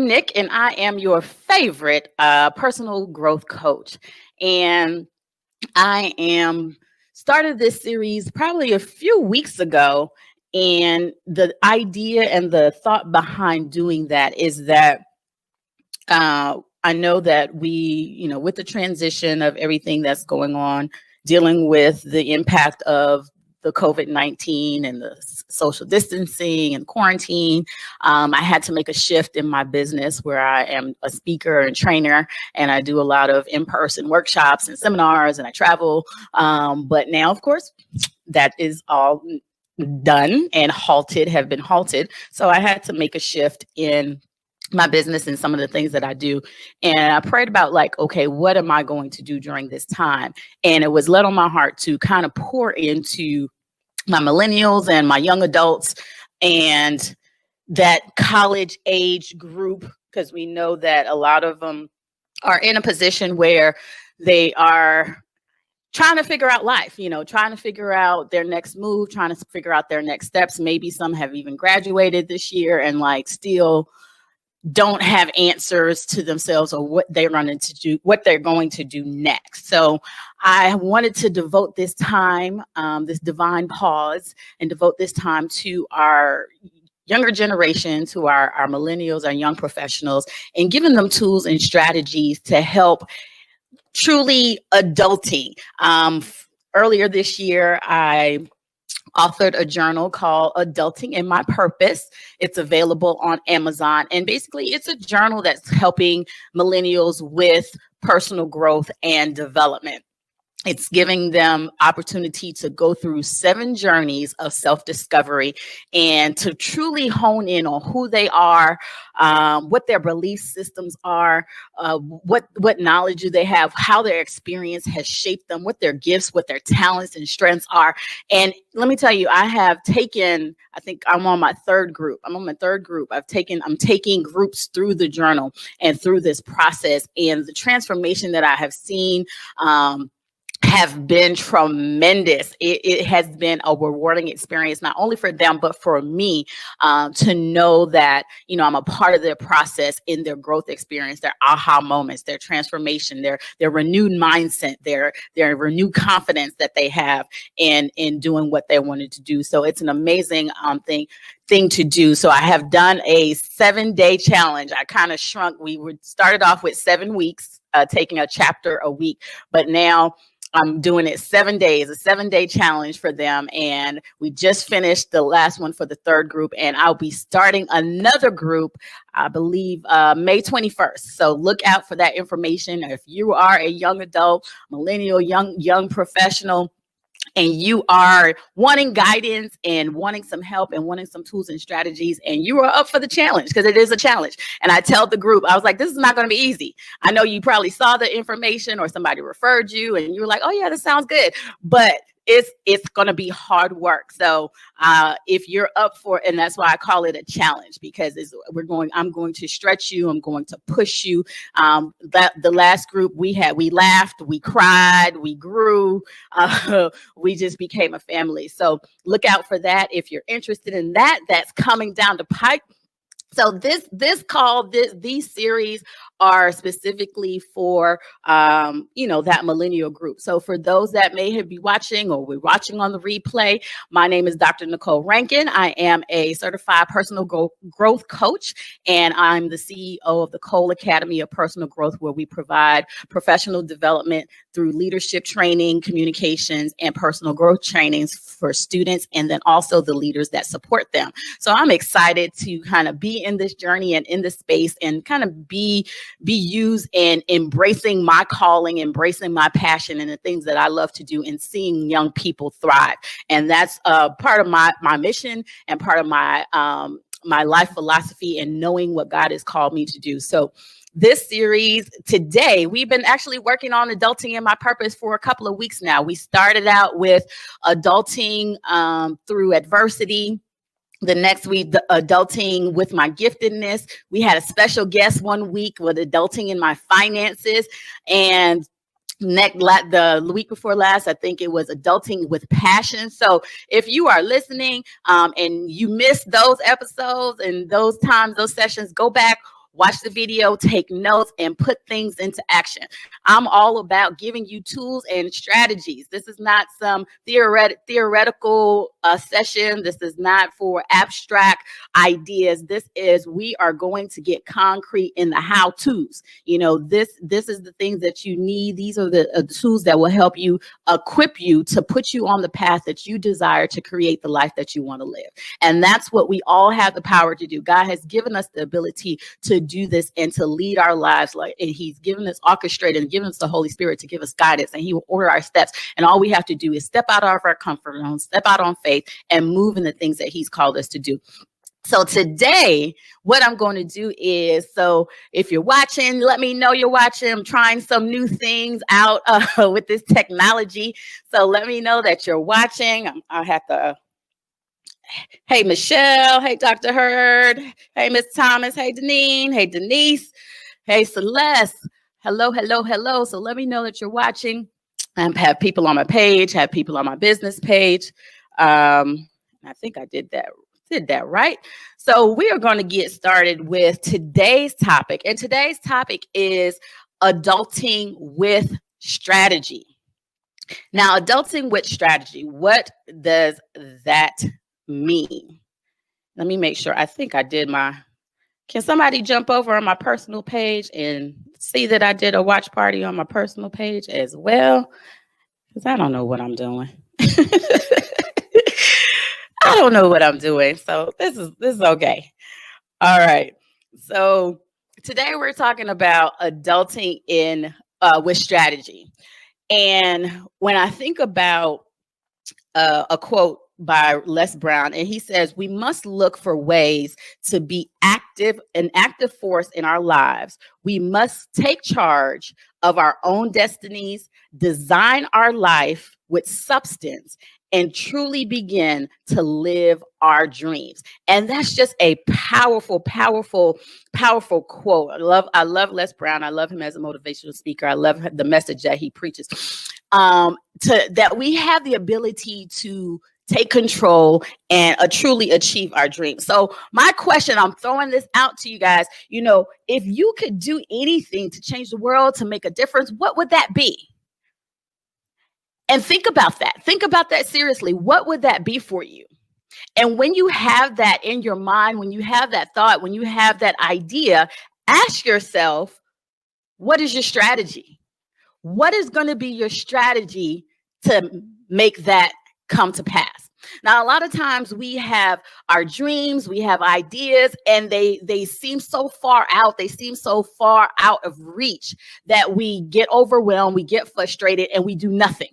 I'm Nick, and I am your favorite personal growth coach. And I am started this series probably a few weeks ago. And the idea and the thought behind doing that is that I know that with the transition of everything that's going on, dealing with the impact of the COVID-19 and the social distancing and quarantine, I had to make a shift in my business where I am a speaker and trainer, and I do a lot of in-person workshops and seminars, and I travel. But now, of course, that is all done and have been halted. So I had to make a shift in my business and some of the things that I do. And I prayed about okay, what am I going to do during this time? And it was led on my heart to kind of pour into my millennials and my young adults and that college age group, because we know that a lot of them are in a position where they are trying to figure out life, trying to figure out their next move, trying to figure out their next steps. Maybe some have even graduated this year and still don't have answers to themselves or what they're going to do next. So I wanted to devote this time, this divine pause, and devote this time to our younger generation, to our millennials, our young professionals, and giving them tools and strategies to help truly adulting. Earlier this year, I authored a journal called Adulting in My Purpose. It's available on Amazon. And basically, it's a journal that's helping millennials with personal growth and development. It's giving them opportunity to go through 7 journeys of self-discovery and to truly hone in on who they are, what their belief systems are, what knowledge do they have, how their experience has shaped them, what their gifts, what their talents and strengths are. And let me tell you, I think I'm on my third group. I'm taking groups through the journal and through this process, and the transformation that I have seen have been tremendous. It has been a rewarding experience, not only for them, but for me, to know that, I'm a part of their process in their growth experience, their aha moments, their transformation, their renewed mindset, their renewed confidence that they have in doing what they wanted to do. So it's an amazing thing to do. So I have done a 7-day challenge. I kind of shrunk. Started off with 7 weeks, taking a chapter a week, but now I'm doing it 7 days, a 7-day challenge for them. And we just finished the last one for the third group, and I'll be starting another group, I believe, May 21st. So look out for that information. If you are a young adult, millennial, young professional, and you are wanting guidance and wanting some help and wanting some tools and strategies, and you are up for the challenge, because it is a challenge. And I tell the group, I was like, this is not going to be easy. I know you probably saw the information or somebody referred you and you were like, oh yeah, this sounds good. But it's going to be hard work. So if you're up for it, and that's why I call it a challenge, because I'm going to stretch you. I'm going to push you. The last group we laughed, we cried, we grew, we just became a family. So look out for that. If you're interested in that, that's coming down the pipe. So these series are specifically for, that millennial group. So for those that may be watching or we're watching on the replay, my name is Dr. Nicole Rankin. I am a certified personal growth coach, and I'm the CEO of the Cole Academy of Personal Growth, where we provide professional development through leadership training, communications, and personal growth trainings for students, and then also the leaders that support them. So I'm excited to kind of be in this journey and in this space and kind of be used in embracing my calling, embracing my passion and the things that I love to do, and seeing young people thrive. And that's part of my mission and part of my my life philosophy, and knowing what God has called me to do. So this series today, we've been actually working on adulting in my purpose for a couple of weeks now. We started out with adulting through adversity. The next week, the adulting with my giftedness. We had a special guest one week with adulting in my finances. And the week before last, I think it was adulting with passion. So if you are listening and you missed those episodes and those times, those sessions, go back, watch the video, take notes, and put things into action. I'm all about giving you tools and strategies. This is not some theoretical session. This is not for abstract ideas. This is, we are going to get concrete in the how-tos. This is the things that you need. These are the tools that will help you, equip you to put you on the path that you desire to create the life that you want to live. And that's what we all have the power to do. God has given us the ability to do this and to lead our lives, and he's given us orchestrated and given us the Holy Spirit to give us guidance, and he will order our steps. And all we have to do is step out of our comfort zone, step out on faith, and move in the things that he's called us to do. So today, what I'm going to do is, so if you're watching, let me know you're watching. I'm trying some new things out with this technology. So let me know that you're watching. I have to, hey, Michelle. Hey, Dr. Hurd. Hey, Miss Thomas. Hey, Deneen. Hey, Denise. Hey, Celeste. Hello, hello, hello. So let me know that you're watching. I have people on my page, have people on my business page. I think I did that right. So we are going to get started with today's topic. And today's topic is adulting with strategy. Now, adulting with strategy, what does that mean? Let me make sure. I think I did can somebody jump over on my personal page and see that I did a watch party on my personal page as well? Because I don't know what I'm doing. I don't know what I'm doing. So this is okay. All right. So today we're talking about adulting with strategy. And when I think about a quote by Les Brown, and he says, we must look for ways to be an active force in our lives. We must take charge of our own destinies, design our life with substance, and truly begin to live our dreams. And that's just a powerful, powerful, powerful quote. I love Les Brown. I love him as a motivational speaker. I love the message that he preaches. That we have the ability to take control and truly achieve our dreams. So my question, I'm throwing this out to you guys, if you could do anything to change the world, to make a difference, what would that be? And think about that. Think about that seriously. What would that be for you? And when you have that in your mind, when you have that thought, when you have that idea, ask yourself, what is your strategy? What is going to be your strategy to make that come to pass? Now, a lot of times we have our dreams, we have ideas, and they seem so far out. They seem so far out of reach that we get overwhelmed, we get frustrated, and we do nothing.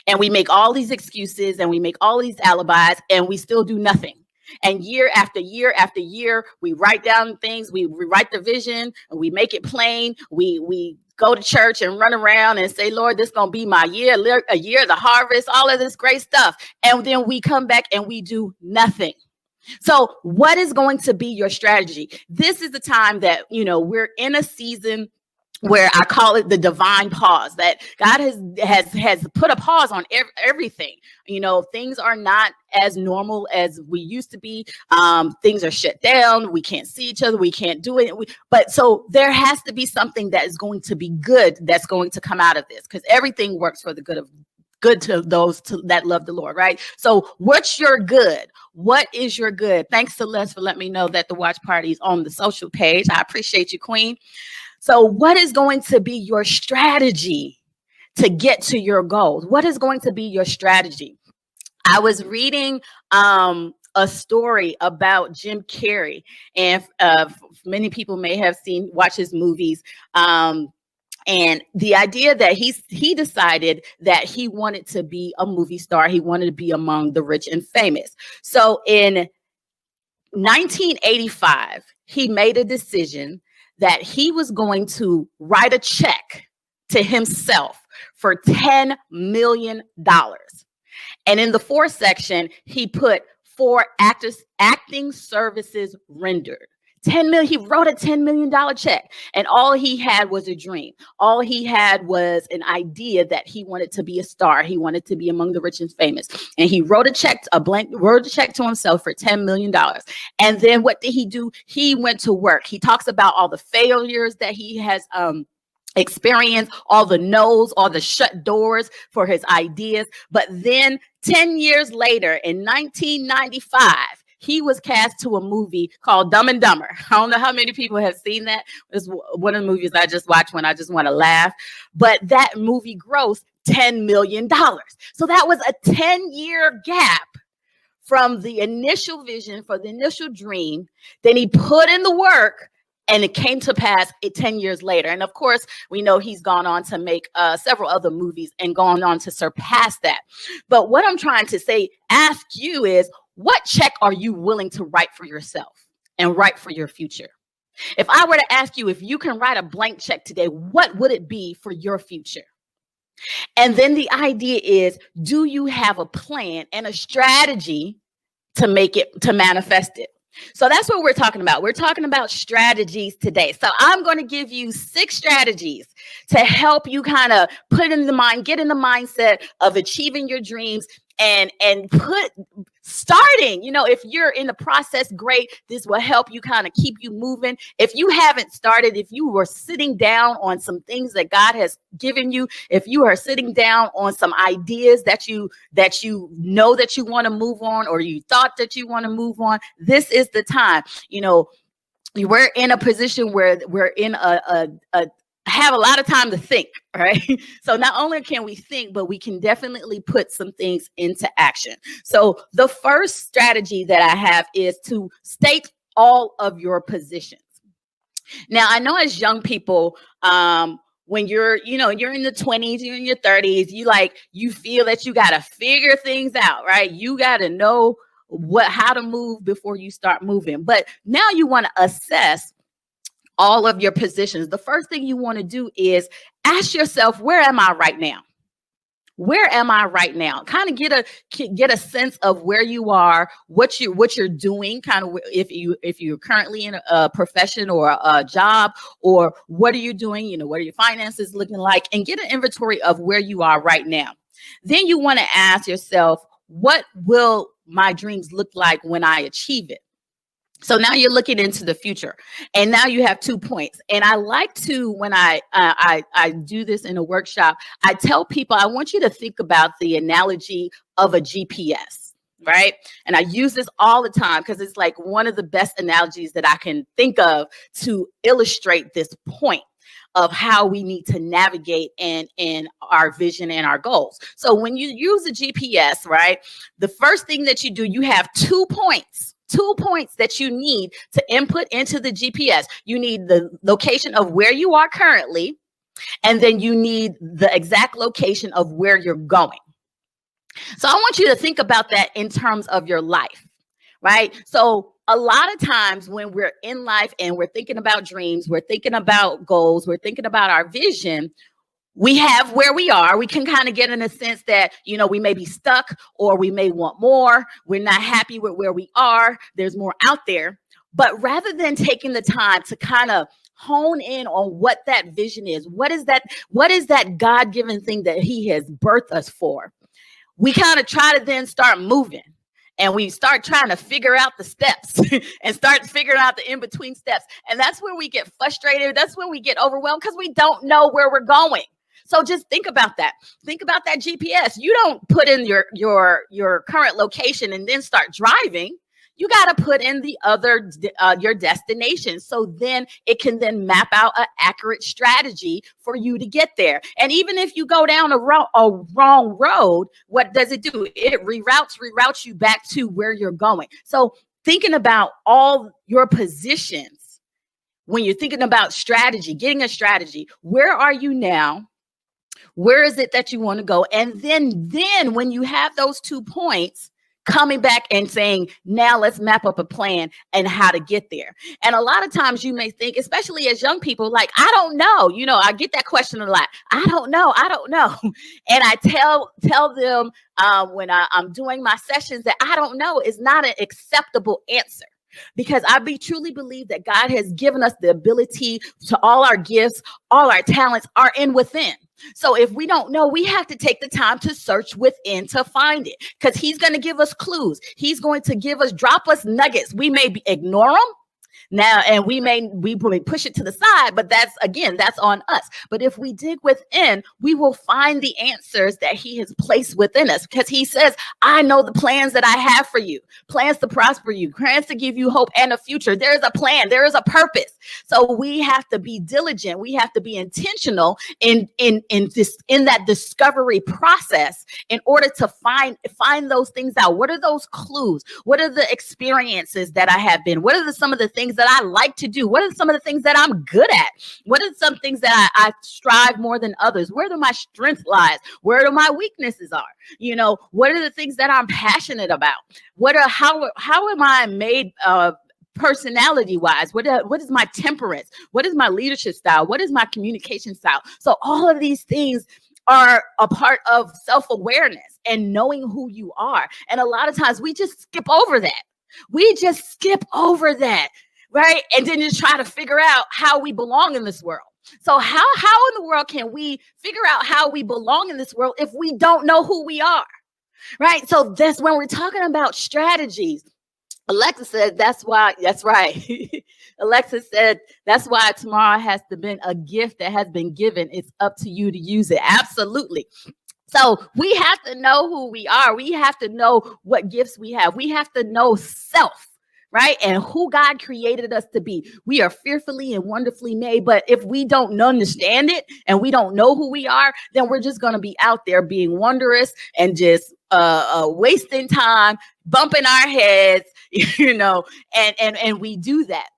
And we make all these excuses and we make all these alibis and we still do nothing. And year after year after year, we write down things, we write the vision and we make it plain. We go to church and run around and say, Lord, this is going to be my year, a year of the harvest, all of this great stuff. And then we come back and we do nothing. So what is going to be your strategy? This is the time that, we're in a season where I call it the divine pause, that God has put a pause on everything. Things are not as normal as we used to be. Things are shut down. We can't see each other. We can't do it. But so there has to be something that is going to be good that's going to come out of this, because everything works for the good to those that love the Lord, right? So what's your good? What is your good? Thanks to Les for letting me know that the watch party is on the social page. I appreciate you, Queen. So what is going to be your strategy to get to your goals? What is going to be your strategy? I was reading a story about Jim Carrey, and many people may have watched his movies. And the idea that he decided that he wanted to be a movie star. He wanted to be among the rich and famous. So in 1985, he made a decision that he was going to write a check to himself for $10 million. And in the fourth section, he put for acting services rendered, 10 million. He wrote a $10 million check, and all he had was a dream. All he had was an idea that he wanted to be a star. He wanted to be among the rich and famous. And he wrote wrote a check to himself for $10 million. And then what did he do? He went to work. He talks about all the failures that he has experience, all the no's, all the shut doors for his ideas. But then 10 years later, in 1995, he was cast to a movie called Dumb and Dumber. I don't know how many people have seen that. It's one of the movies I just watch when I just want to laugh. But that movie grossed $10 million. So that was a 10-year gap from the initial vision for the initial dream. Then he put in the work, and it came to pass 10 years later. And of course, we know he's gone on to make several other movies and gone on to surpass that. But what I'm trying to ask you is, what check are you willing to write for yourself and write for your future? If I were to ask you if you can write a blank check today, what would it be for your future? And then the idea is, do you have a plan and a strategy to manifest it? So that's what we're talking about. We're talking about strategies today. So I'm going to give you 6 strategies to help you kind of get in the mindset of achieving your dreams and starting. If you're in the process, great. This will help you kind of keep you moving. If you haven't started, if you were sitting down on some things that God has given you, if you are sitting down on some ideas that you know that you want to move on, or you thought that you want to move on, this is the time. We're in a position where we're in have a lot of time to think, right? So not only can we think, but we can definitely put some things into action. So the first strategy that I have is to state all of your positions. Now, I know as young people, when you're in the 20s, you're in your 30s, you feel that you got to figure things out, right? You got to know how to move before you start moving. But now you want to assess all of your positions. The first thing you want to do is ask yourself, where am I right now? Where am I right now? Kind of get a sense of where you are, what you're doing, kind of if you're currently in a profession or a job, or what are you doing? What are your finances looking like? And get an inventory of where you are right now. Then you want to ask yourself, what will my dreams look like when I achieve it? So now you're looking into the future, and now you have 2 points. And I like to, when I do this in a workshop, I tell people, I want you to think about the analogy of a GPS, right? And I use this all the time because it's like one of the best analogies that I can think of to illustrate this point of how we need to navigate in our vision and our goals. So when you use a GPS, right, the first thing that you do, you have 2 points that you need to input into the GPS. You need the location of where you are currently, and then you need the exact location of where you're going. So I want you to think about that in terms of your life, right? So a lot of times when we're in life and we're thinking about dreams, we're thinking about goals, we're thinking about our vision, we have where we are. We can kind of get in a sense that, we may be stuck, or we may want more. We're not happy with where we are. There's more out there. But rather than taking the time to kind of hone in on what that vision is, what is that God-given thing that he has birthed us for, we kind of try to then start moving. And we start trying to figure out the steps and start figuring out the in-between steps. And that's where we get frustrated. That's when we get overwhelmed, because we don't know where we're going. So just think about that. Think about that GPS. You don't put in your current location and then start driving. You got to put in the other your destination. So then it can then map out an accurate strategy for you to get there. And even if you go down a wrong road, what does it do? It reroutes you back to where you're going. So thinking about all your positions when you're thinking about strategy, getting a strategy, where are you now? Where is it that you want to go? And then when you have those 2 points, coming back and saying, now let's map up a plan and how to get there. And a lot of times you may think, especially as young people, like, I don't know. I get that question a lot. I don't know. And I tell them when I'm doing my sessions that I don't know is not an acceptable answer. because truly believe that God has given us the ability to all our gifts, all our talents are in within. So if we don't know, we have to take the time to search within to find it, because he's going to give us clues. He's going to drop us nuggets. We may ignore them now, and we may push it to the side, but that's on us. But if we dig within, we will find the answers that he has placed within us, because he says, I know the plans that I have for you, plans to prosper you, plans to give you hope and a future. There is a plan, there is a purpose. So we have to be diligent, we have to be intentional in that discovery process in order to find those things out. What are those clues? What are the experiences that I have been? What are some of the things that I like to do? What are some of the things that I'm good at? What are some things that I strive more than others? Where do my strength lies? Where do my weaknesses are? What are the things that I'm passionate about? How am I made personality wise? What is my temperance? What is my leadership style? What is my communication style? So all of these things are a part of self-awareness and knowing who you are. And a lot of times we just skip over that. Right? And then just try to figure out how we belong in this world. So how in the world can we figure out how we belong in this world if we don't know who we are? Right? So that's when we're talking about strategies. Alexa said, that's right. Alexa said, that's why tomorrow has to been a gift that has been given. It's up to you to use it. Absolutely. So we have to know who we are. We have to know what gifts we have. We have to know self, right? And who God created us to be. We are fearfully and wonderfully made. But if we don't understand it and we don't know who we are, then we're just going to be out there being wondrous and just wasting time, bumping our heads, and we do that,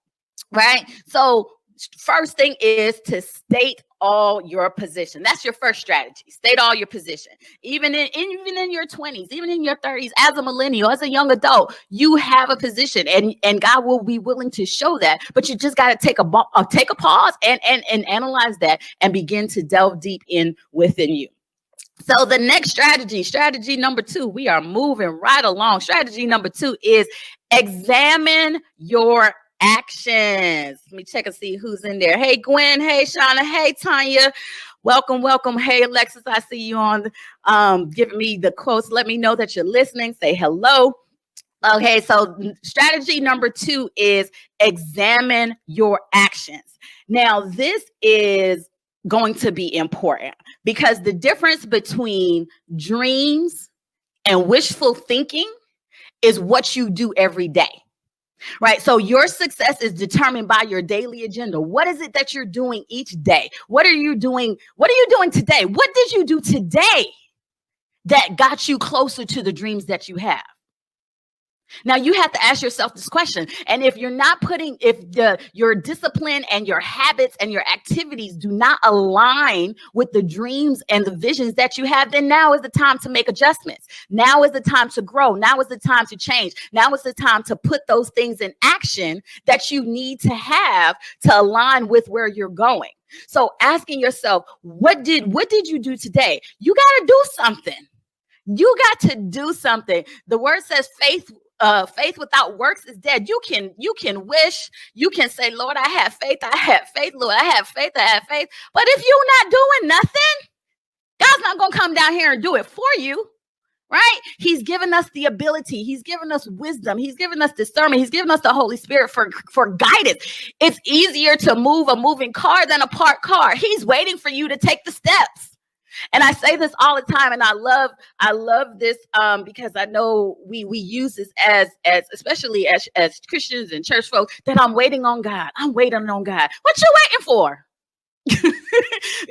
right? So first thing is to state all your position. That's your first strategy. State all your position. Even in your 20s, even in your 30s, as a millennial, as a young adult, you have a position, and God will be willing to show that. But you just got to take a pause and analyze that and begin to delve deep in within you. So the next strategy number 2, we are moving right along. Strategy number 2 is examine your actions. Let me check and see who's in there. Hey, Gwen. Hey, Shauna. Hey, Tanya. Welcome. Hey, Alexis, I see you on giving me the quotes. Let me know that you're listening. Say hello. Okay, so strategy number 2 is examine your actions. Now, this is going to be important because the difference between dreams and wishful thinking is what you do every day. Right. So your success is determined by your daily agenda. What is it that you're doing each day? What are you doing? What are you doing today? What did you do today that got you closer to the dreams that you have? Now you have to ask yourself this question. And if you're not your discipline and your habits and your activities do not align with the dreams and the visions that you have, then now is the time to make adjustments. Now is the time to grow. Now is the time to change. Now is the time to put those things in action that you need to have to align with where you're going. So asking yourself, what did you do today? You got to do something. You got to do something. The word says faith without works is dead. You can wish, you can say, Lord, I have faith, Lord, I have faith. But if you're not doing nothing, God's not going to come down here and do it for you, right? He's given us the ability. He's given us wisdom. He's given us discernment. He's given us the Holy Spirit for guidance. It's easier to move a moving car than a parked car. He's waiting for you to take the steps. And I say this all the time, and I love this because I know we use this as especially as Christians and church folks, that I'm waiting on God. I'm waiting on God. What you waiting for?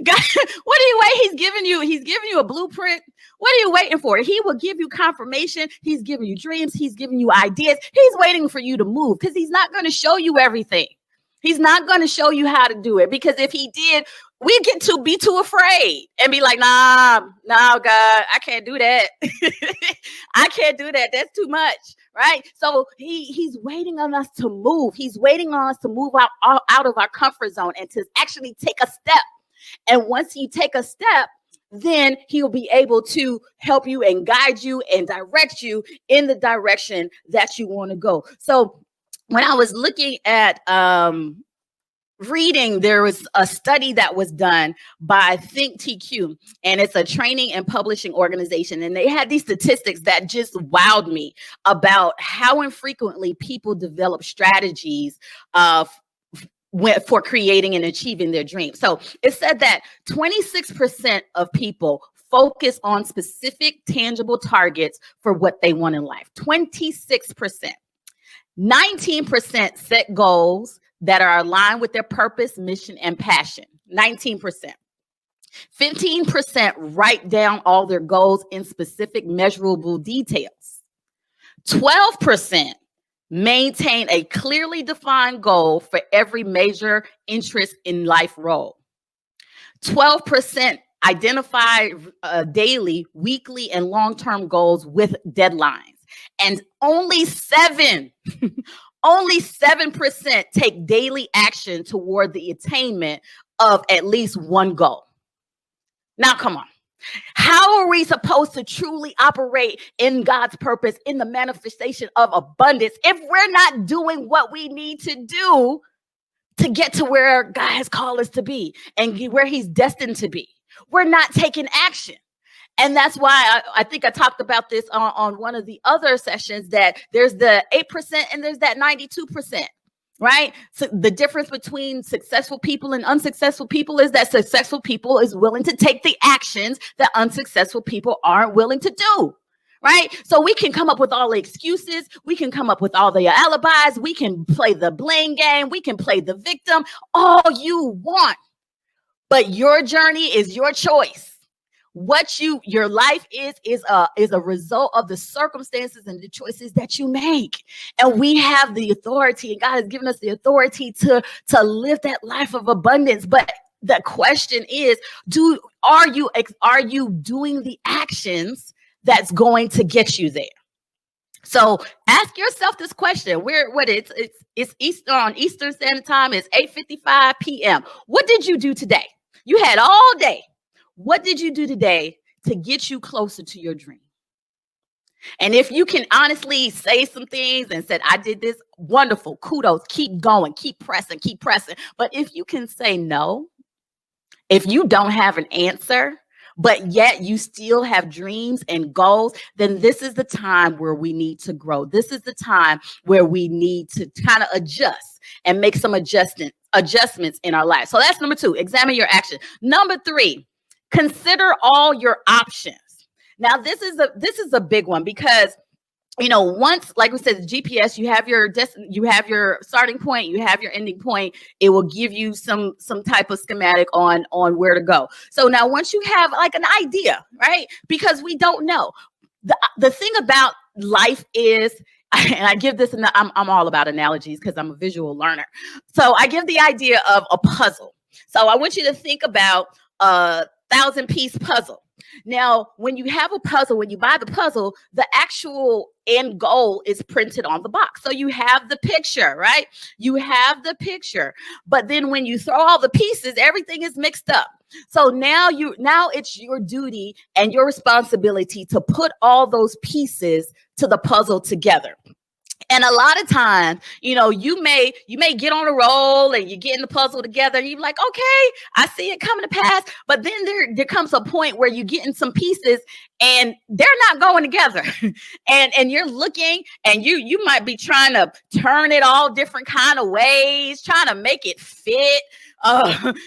God, what are you waiting? He's giving you a blueprint. What are you waiting for? He will give you confirmation. He's giving you dreams. He's giving you ideas. He's waiting for you to move because he's not going to show you everything. He's not going to show you how to do it, because if he did, we get to be too afraid and be like, nah, God, I can't do that. I can't do that. That's too much, right? So he's waiting on us to move. He's waiting on us to move out of our comfort zone and to actually take a step. And once you take a step, then he'll be able to help you and guide you and direct you in the direction that you want to go. So when I was looking at reading, there was a study that was done by ThinkTQ, and it's a training and publishing organization. And they had these statistics that just wowed me about how infrequently people develop strategies for creating and achieving their dreams. So it said that 26% of people focus on specific tangible targets for what they want in life. 26%. 19% set goals that are aligned with their purpose, mission, and passion. 19%. 15% write down all their goals in specific measurable details. 12% maintain a clearly defined goal for every major interest in life role. 12% identify daily, weekly, and long-term goals with deadlines. And only 7% take daily action toward the attainment of at least one goal. Now, come on. How are we supposed to truly operate in God's purpose, in the manifestation of abundance, if we're not doing what we need to do to get to where God has called us to be and where He's destined to be? We're not taking action. And that's why I think I talked about this on one of the other sessions, that there's the 8% and there's that 92%. Right? So the difference between successful people and unsuccessful people is that successful people is willing to take the actions that unsuccessful people aren't willing to do. Right? So we can come up with all the excuses. We can come up with all the alibis. We can play the blame game. We can play the victim, all you want. But your journey is your choice. What your life is a result of the circumstances and the choices that you make. And we have the authority, and God has given us the authority to live that life of abundance. But the question is, are you doing the actions that's going to get you there? So ask yourself this question. It's Eastern Standard Time. It's 8:55 p.m. What did you do today? You had all day. What did you do today to get you closer to your dream? And if you can honestly say some things and said, I did this, wonderful, kudos, keep going, keep pressing. But if you can say no, if you don't have an answer, but yet you still have dreams and goals, then this is the time where we need to grow. This is the time where we need to kind of adjust and make some adjustments in our life. So that's number 2, examine your action. Number 3, consider all your options. Now, this is a big one because, once, like we said, the GPS, you have your starting point, you have your ending point. It will give you some type of schematic on where to go. So now, once you have like an idea, right? Because we don't know. The thing about life is, and I give this, and I'm all about analogies because I'm a visual learner. So I give the idea of a puzzle. So I want you to think about 1,000-piece puzzle. Now, when you have a puzzle, when you buy the puzzle, the actual end goal is printed on the box. So you have the picture, right? You have the picture. But then when you throw all the pieces, everything is mixed up. So now it's your duty and your responsibility to put all those pieces to the puzzle together. And a lot of times, you may get on a roll and you're getting the puzzle together and you're like, okay, I see it coming to pass. But then there comes a point where you're getting some pieces and they're not going together. and you're looking and you might be trying to turn it all different kind of ways, trying to make it fit.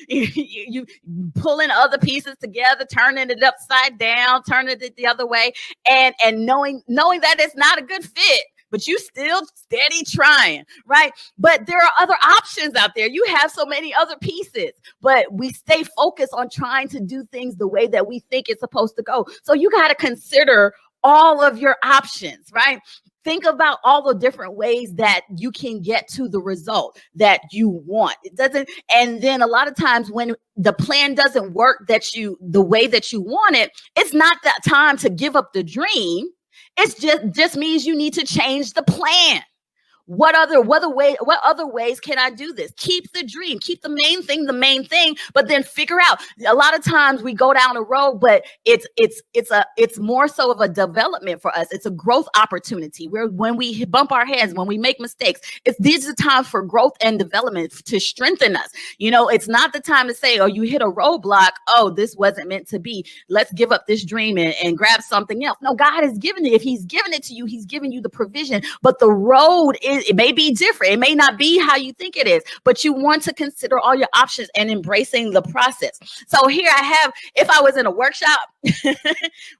You pulling other pieces together, turning it upside down, turning it the other way, and knowing that it's not a good fit. But you still steady trying, right? But there are other options out there. You have so many other pieces, but we stay focused on trying to do things the way that we think it's supposed to go. So you got to consider all of your options, right? Think about all the different ways that you can get to the result that you want. It doesn't, and then a lot of times when the plan doesn't work the way that you want it, it's not that time to give up the dream. It's just means you need to change the plan. What other ways can I do this? Keep the dream, keep the main thing, but then figure out. A lot of times we go down a road, but it's more so of a development for us. It's a growth opportunity where when we bump our heads, when we make mistakes, these are times for growth and development to strengthen us. It's not the time to say, oh, you hit a roadblock. Oh, this wasn't meant to be. Let's give up this dream and grab something else. No, God has given it. If he's given it to you, he's given you the provision, but the road it may be different. It may not be how you think it is, but you want to consider all your options and embracing the process. So here I have, if I was in a workshop,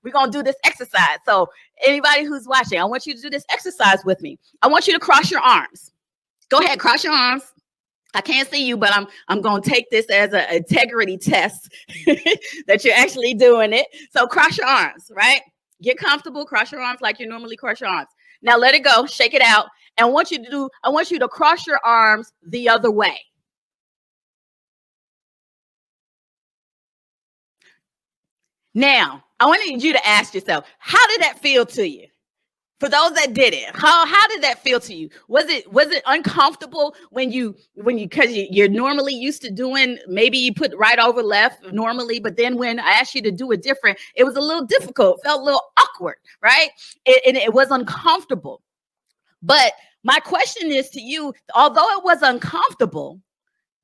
we're going to do this exercise. So anybody who's watching, I want you to do this exercise with me. I want you to cross your arms. Go ahead, cross your arms. I can't see you, but I'm going to take this as an integrity test that you're actually doing it. So cross your arms, right? Get comfortable, cross your arms like you normally cross your arms. Now let it go, shake it out. And I want you to cross your arms the other way. Now, I want you to ask yourself, how did that feel to you? For those that did it, how did that feel to you? Was it uncomfortable when because you're normally used to doing, maybe you put right over left normally, but then when I asked you to do it different, it was a little difficult, felt a little awkward, right? It was uncomfortable. But my question is to you, although it was uncomfortable,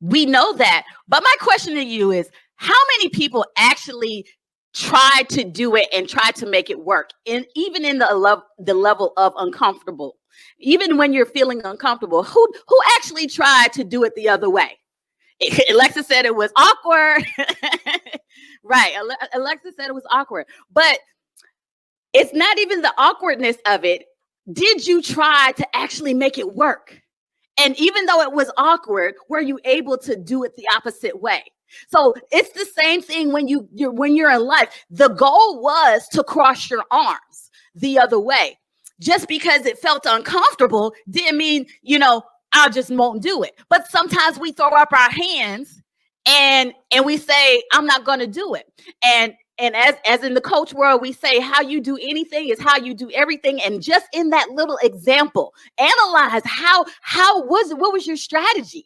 we know that. But my question to you is, how many people actually try to do it and try to make it work? And even in the level of uncomfortable, even when you're feeling uncomfortable, who actually tried to do it the other way? Alexa said it was awkward. Right. Alexa said it was awkward, but it's not even the awkwardness of it. Did you try to actually make it work? And even though it was awkward, were you able to do it the opposite way? So it's the same thing when you're in life. The goal was to cross your arms the other way. Just because it felt uncomfortable didn't mean, I just won't do it. But sometimes we throw up our hands and we say, I'm not going to do it. And as in the coach world, we say how you do anything is how you do everything. And just in that little example, analyze what was your strategy?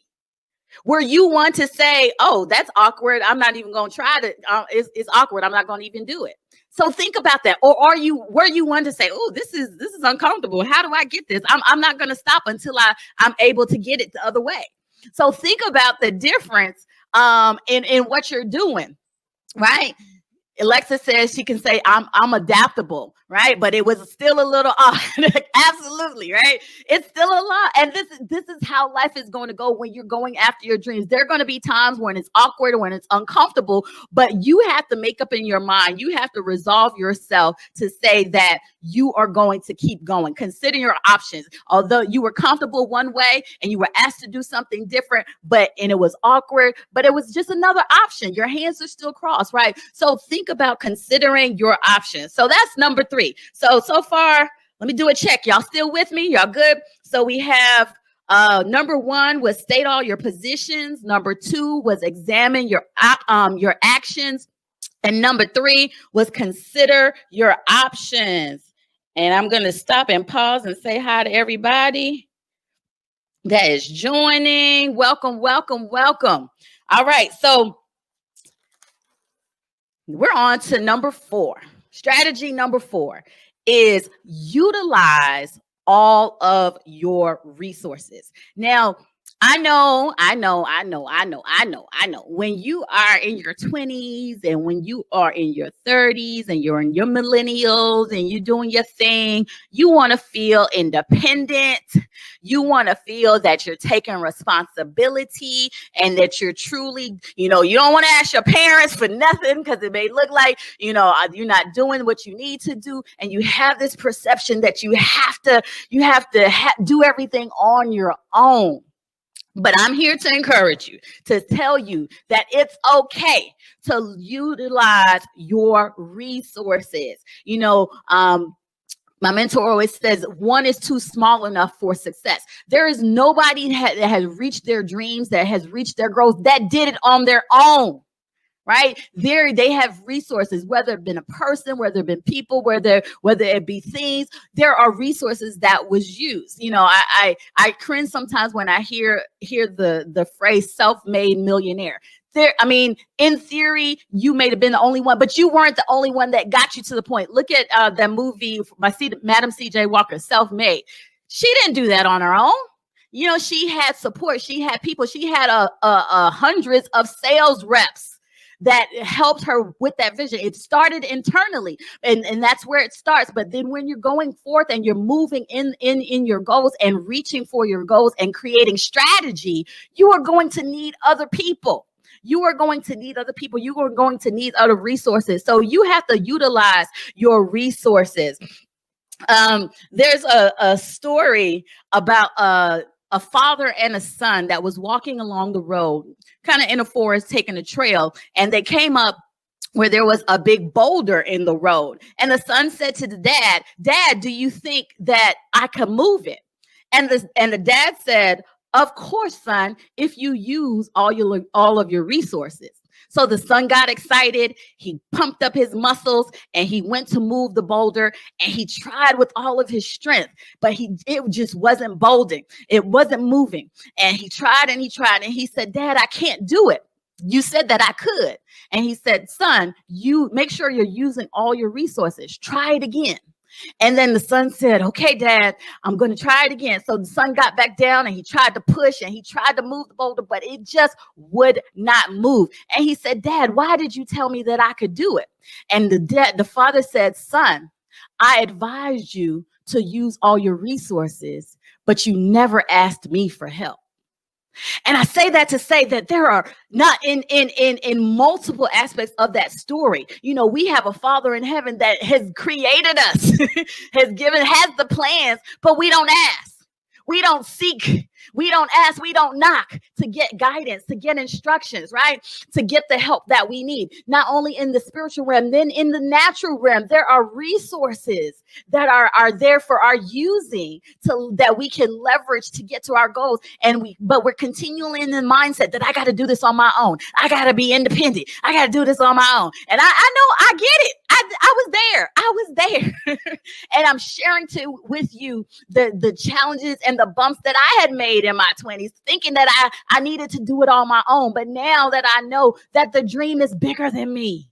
Where you want to say, oh, that's awkward, I'm not even going to try to, it's awkward, I'm not going to even do it. So think about that. Or were you one to say, oh, this is uncomfortable, how do I get this? I'm not going to stop until I'm able to get it the other way. So think about the difference in what you're doing, right? Alexa says she can say I'm adaptable, right? But it was still a little odd. Absolutely, right? It's still a lot. And this is how life is going to go when you're going after your dreams. There are going to be times when it's awkward or when it's uncomfortable, but you have to make up in your mind. You have to resolve yourself to say that you are going to keep going. Consider your options. Although you were comfortable one way and you were asked to do something different, and it was awkward, but it was just another option. Your hands are still crossed, right? So think about considering your options. So that's number 3. So far, let me do a check. Y'all still with me? Y'all good? So we have number 1 was state all your positions. Number 2 was examine your actions. And number 3 was consider your options. And I'm going to stop and pause and say hi to everybody that is joining. Welcome, welcome, welcome. All right. So we're on to number 4. Strategy number 4 is utilize all of your resources. Now, I know. When you are in your 20s and when you are in your 30s and you're in your millennials and you're doing your thing, you want to feel independent. You want to feel that you're taking responsibility and that you're truly, you don't want to ask your parents for nothing because it may look like, you're not doing what you need to do. And you have this perception that you have to do everything on your own. But I'm here to encourage you, to tell you that it's okay to utilize your resources. My mentor always says one is too small enough for success. There is nobody that has reached their dreams, that has reached their growth, that did it on their own. right? They have resources, whether it been a person, whether it been people, whether it be things. There are resources that was used. I cringe sometimes when I hear the phrase self-made millionaire. I mean, in theory, you may have been the only one, but you weren't the only one that got you to the point. Look at that movie by Madam C.J. Walker, Self-Made. She didn't do that on her own. She had support. She had people. She had hundreds of sales reps that helped her with that vision. It started internally, and that's where it starts. But then when you're going forth and you're moving in your goals and reaching for your goals and creating strategy, you are going to need other people. You are going to need other people. You are going to need other resources. So you have to utilize your resources. There's a story about a father and a son that was walking along the road, kind of in a forest, taking a trail, and they came up where there was a big boulder in the road. And the son said to the dad, "Dad, do you think that I can move it?" And the dad said, "Of course, son, if you use all of your resources." So the son got excited. He pumped up his muscles and he went to move the boulder, and he tried with all of his strength, but it just wasn't bolding. It wasn't moving. And he tried and he tried, and he said, "Dad, I can't do it. You said that I could." And he said, "Son, you make sure you're using all your resources. Try it again." And then the son said, "Okay, Dad, I'm going to try it again." So the son got back down and he tried to push and he tried to move the boulder, but it just would not move. And he said, "Dad, why did you tell me that I could do it?" And the father said, "Son, I advised you to use all your resources, but you never asked me for help." And I say that to say that there are not in multiple aspects of that story. We have a Father in heaven that has created us, has the plans, but we don't ask. We don't seek. We don't ask. We don't knock to get guidance, to get instructions, right? To get the help that we need, not only in the spiritual realm, then in the natural realm. There are resources that are there for our using that we can leverage to get to our goals. But we're continually in the mindset that I got to do this on my own. I got to be independent. I got to do this on my own. And I know I get it. I was there. I was there. And I'm sharing with you the challenges and the bumps that I had made in my 20s, thinking that I needed to do it on my own. But now that I know that the dream is bigger than me,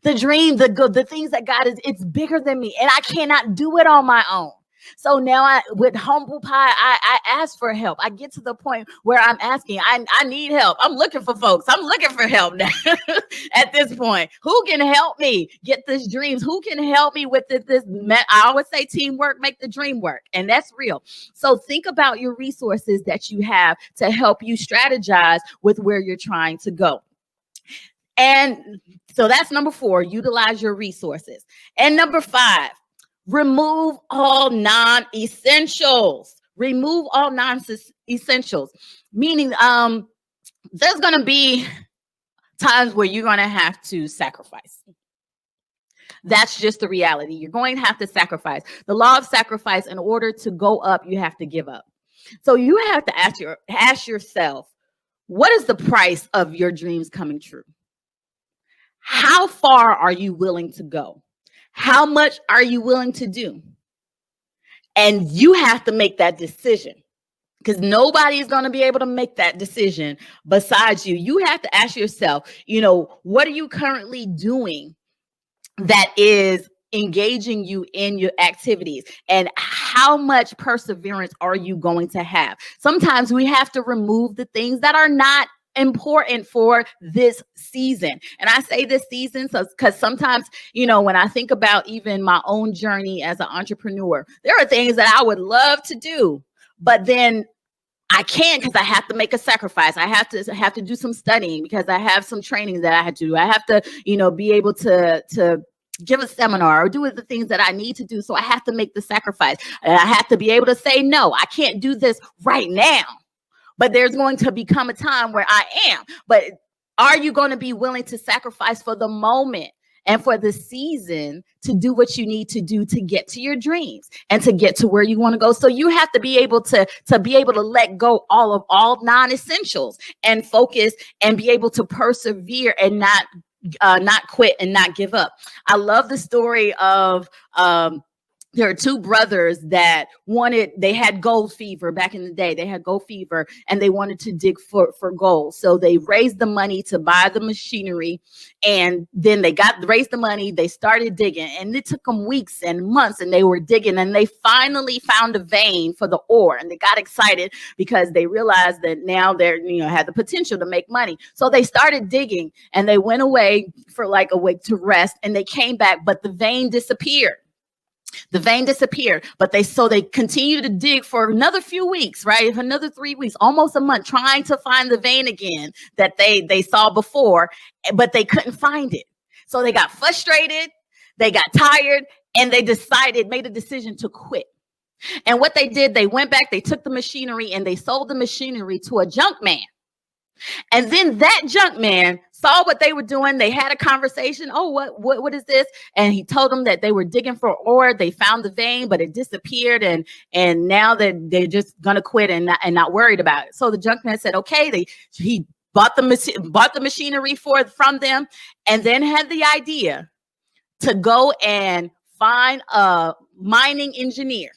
the dream, the things that God is, it's bigger than me, and I cannot do it on my own. So now with humble pie, I ask for help. I get to the point where I'm asking, I need help. I'm looking for folks. I'm looking for help now at this point. Who can help me get these dreams? Who can help me with this? I always say teamwork make the dream work. And that's real. So think about your resources that you have to help you strategize with where you're trying to go. And so that's number 4, utilize your resources. And number 5, remove all non-essentials. Remove all non-essentials, meaning there's going to be times where you're going to have to sacrifice. That's just the reality. You're going to have to sacrifice. The law of sacrifice, in order to go up, you have to give up. So you have to ask yourself, what is the price of your dreams coming true? How far are you willing to go? How much are you willing to do? And you have to make that decision, because nobody is going to be able to make that decision besides you. You have to ask yourself, what are you currently doing that is engaging you in your activities, and how much perseverance are you going to have? Sometimes we have to remove the things that are not important for this season. And I say this season because sometimes, when I think about even my own journey as an entrepreneur, there are things that I would love to do, but then I can't, because I have to make a sacrifice. I have to do some studying, because I have some training that I had to do. I have to, be able to give a seminar or do the things that I need to do. So I have to make the sacrifice, and I have to be able to say, no, I can't do this right now. But there's going to become a time where I am. But are you going to be willing to sacrifice for the moment and for the season to do what you need to do to get to your dreams and to get to where you want to go. So you have to be able to be able to let go all non-essentials and focus and be able to persevere and not quit and not give up. I love the story of there are two brothers that they had gold fever back in the day. They had gold fever and they wanted to dig for gold. So they raised the money to buy the machinery, and then they raised the money. They started digging, and it took them weeks and months, and they were digging, and they finally found a vein for the ore, and they got excited because they realized that now they're, had the potential to make money. So they started digging, and they went away for like a week to rest, and they came back, but the vein disappeared. But they continued to dig for another few weeks, right? Another 3 weeks, almost a month, trying to find the vein again that they saw before, but they couldn't find it. So they got frustrated, they got tired, and they made a decision to quit. And what they did, they went back, they took the machinery and they sold the machinery to a junk man. And then that junk man saw what they were doing. They had a conversation. Oh, what is this? And he told them that they were digging for ore. They found the vein, but it disappeared. And now that they're just gonna quit and not worried about it. So the junk man said, okay. He bought the machinery from them, and then had the idea to go and find a mining engineer.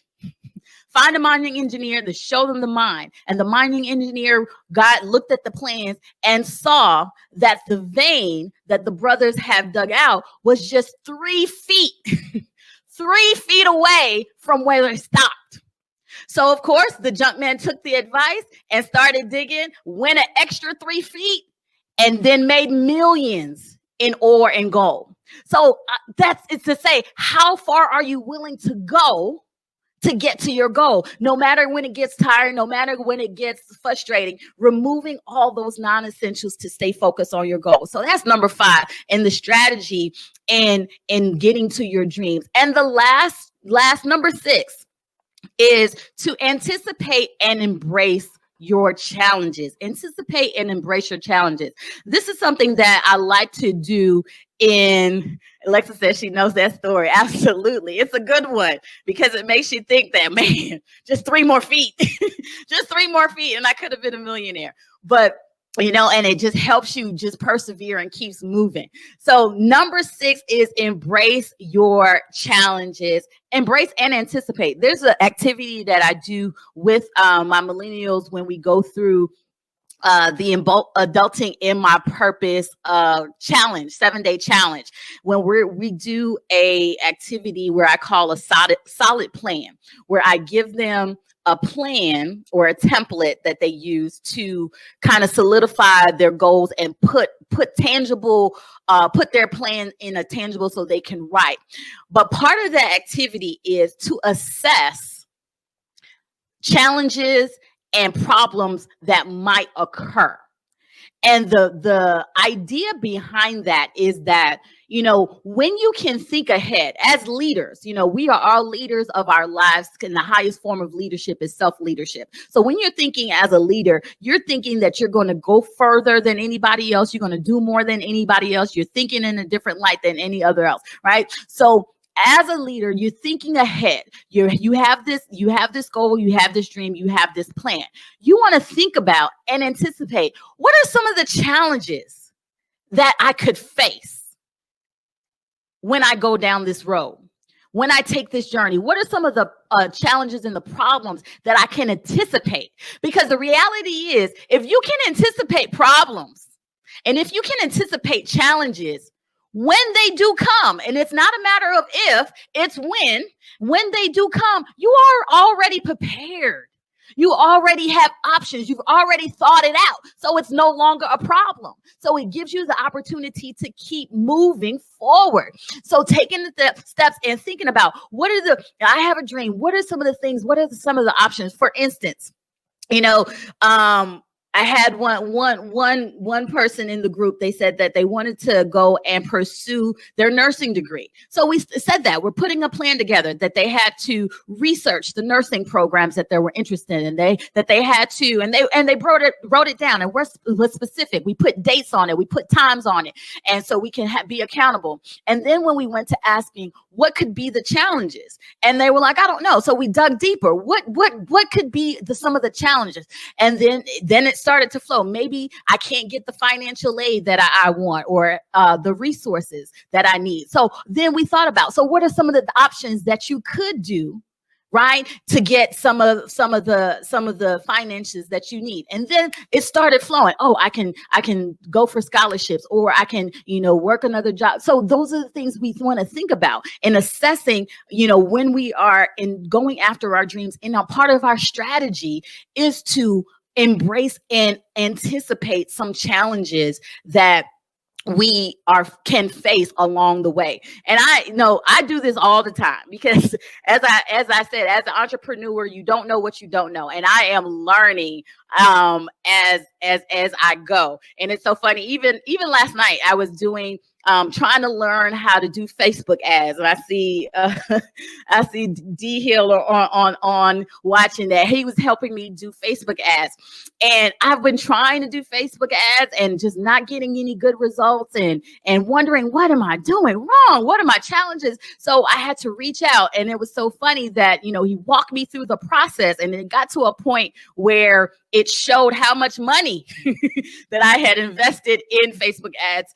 Find a mining engineer to show them the mine. And the mining engineer looked at the plans and saw that the vein that the brothers have dug out was just 3 feet, 3 feet away from where they stopped. So, of course, the junk man took the advice and started digging, went an extra 3 feet, and then made millions in ore and gold. So it's to say, how far are you willing to go to get to your goal? No matter when it gets tired, no matter when it gets frustrating, removing all those non-essentials to stay focused on your goal. So that's number 5 in the strategy in getting to your dreams. And the last number 6 is to anticipate and embrace your challenges. Anticipate and embrace your challenges. This is something that I like to do Alexa says she knows that story. Absolutely. It's a good one because it makes you think that, man, just 3 more feet, just 3 more feet, and I could have been a millionaire. But and it just helps you just persevere and keeps moving. So number 6 is embrace your challenges. Embrace and anticipate. There's an activity that I do with my millennials when we go through the Adulting in My Purpose challenge, 7-day challenge, when we do a activity where I call a solid plan, where I give them a plan or a template that they use to kind of solidify their goals and put their plan in a tangible so they can write. But part of that activity is to assess challenges and problems that might occur. And the idea behind that is that, when you can think ahead as leaders, we are all leaders of our lives, and the highest form of leadership is self-leadership. So when you're thinking as a leader, you're thinking that you're going to go further than anybody else. You're going to do more than anybody else. You're thinking in a different light than any other else, right? So as a leader, you're thinking ahead. You have this goal, you have this dream, you have this plan. You want to think about and anticipate, what are some of the challenges that I could face when I go down this road, when I take this journey? What are some of the challenges and the problems that I can anticipate? Because the reality is, if you can anticipate problems and if you can anticipate challenges, when they do come, and it's not a matter of if, it's when they do come, you are already prepared. You already have options. You've already thought it out. So it's no longer a problem. So it gives you the opportunity to keep moving forward. So taking the steps and thinking about I have a dream. What are some of the things? What are some of the options? For instance, I had one person in the group. They said that they wanted to go and pursue their nursing degree. So we said that we're putting a plan together that they had to research the nursing programs that they were interested in. They had to, and they wrote it down, and we're specific. We put dates on it. We put times on it, and so we can be accountable. And then when we went to asking what could be the challenges, and they were like, I don't know. So we dug deeper. What could be some of the challenges? And then it started to flow. Maybe I can't get the financial aid that I want, or the resources that I need. So then we thought about, so what are some of the options that you could do, right, to get some of the finances that you need? And then it started flowing. Oh, I can go for scholarships, or I can, work another job. So those are the things we want to think about in assessing, when we are in going after our dreams. And a part of our strategy is to embrace and anticipate some challenges that we can face along the way. And I know I do this all the time, because as I said, as an entrepreneur, you don't know what you don't know. And I am learning as I go. And it's so funny. Even last night I was doing trying to learn how to do Facebook ads, and I see D Hill on watching that. He was helping me do Facebook ads, and I've been trying to do Facebook ads and just not getting any good results, and wondering, what am I doing wrong? What are my challenges? So I had to reach out, and it was so funny that he walked me through the process, and it got to a point where it showed how much money that I had invested in Facebook ads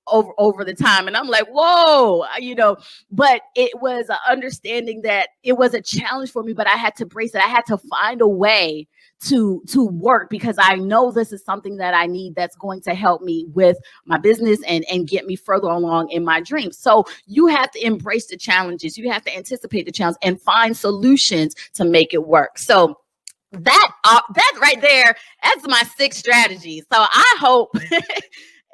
over the time. And I'm like, whoa, but it was an understanding that it was a challenge for me, but I had to brace it. I had to find a way to work, because I know this is something that I need, that's going to help me with my business and get me further along in my dreams. So you have to embrace the challenges. You have to anticipate the challenge and find solutions to make it work. So that right there, that's my 6 strategies. So I hope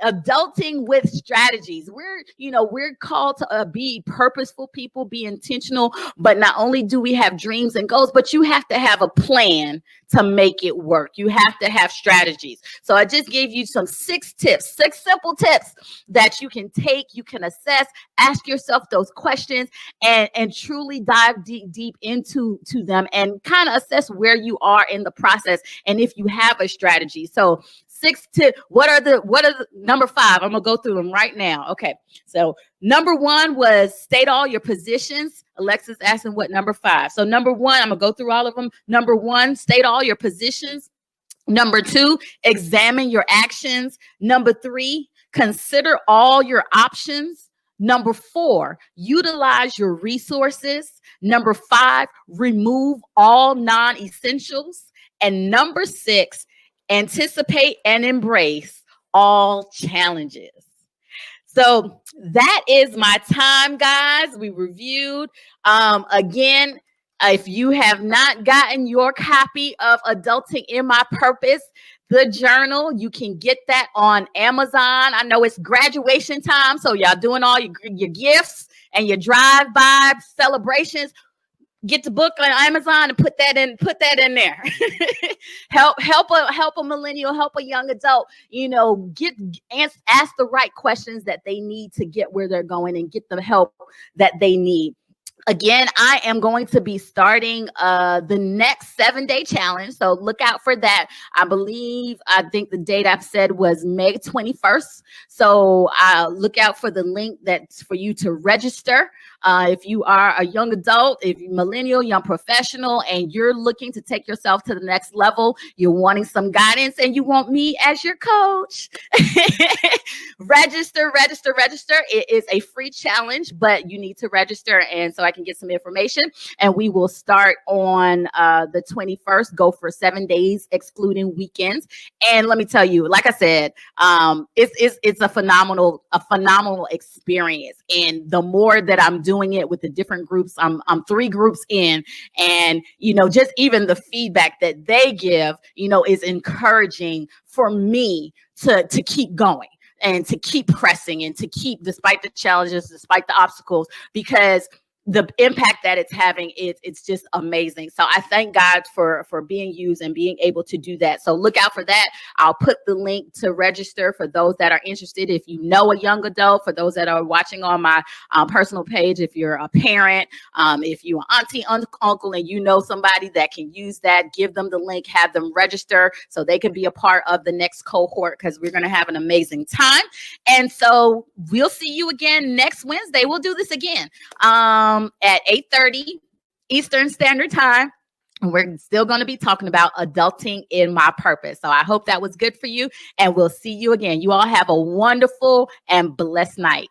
adulting with strategies. We're called to be purposeful people, be intentional, but not only do we have dreams and goals, but you have to have a plan to make it work. You have to have strategies. So I just gave you 6 simple tips that you can take, you can assess, ask yourself those questions, and truly dive deep into them, and kind of assess where you are in the process, and if you have a strategy. So 6 tips. What are the number 5? I'm gonna go through them right now. Okay. So number 1 was state all your positions. Alexis asking what number 5. So number 1, I'm gonna go through all of them. Number 1, state all your positions. Number 2, examine your actions. Number 3, consider all your options. Number 4, utilize your resources. Number 5, remove all non-essentials. And number 6, anticipate and embrace all challenges. So that is my time, guys. We reviewed. Again, if you have not gotten your copy of Adulting in My Purpose, the journal, you can get that on Amazon. I know it's graduation time, so y'all doing all your gifts and your drive-by celebrations. Get the book on Amazon and put that in there. help a millennial, help a young adult, ask the right questions that they need to get where they're going, and get the help that they need. Again, I am going to be starting the next 7-day challenge. So look out for that. I think the date I've said was May 21st. So look out for the link that's for you to register. If you are a young adult, if you're millennial, young professional, and you're looking to take yourself to the next level, you're wanting some guidance, and you want me as your coach, register. It is a free challenge, but you need to register, and so I can get some information. And we will start on the 21st, go for 7 days, excluding weekends. And let me tell you, like I said, it's a phenomenal experience. And the more that I'm doing it with the different groups, I'm 3 groups in, and just even the feedback that they give, is encouraging for me to keep going and to keep pressing and to keep, despite the challenges, despite the obstacles, because the impact that it's having, it's just amazing. So I thank God for being used and being able to do that. So look out for that. I'll put the link to register for those that are interested. If you know a young adult, for those that are watching on my personal page, if you're a parent, if you're an auntie, uncle, and you know somebody that can use that, give them the link, have them register so they can be a part of the next cohort, because we're going to have an amazing time. And so we'll see you again next Wednesday. We'll do this again at 8:30 Eastern Standard Time. We're still going to be talking about adulting in my purpose. So I hope that was good for you, and we'll see you again. You all have a wonderful and blessed night.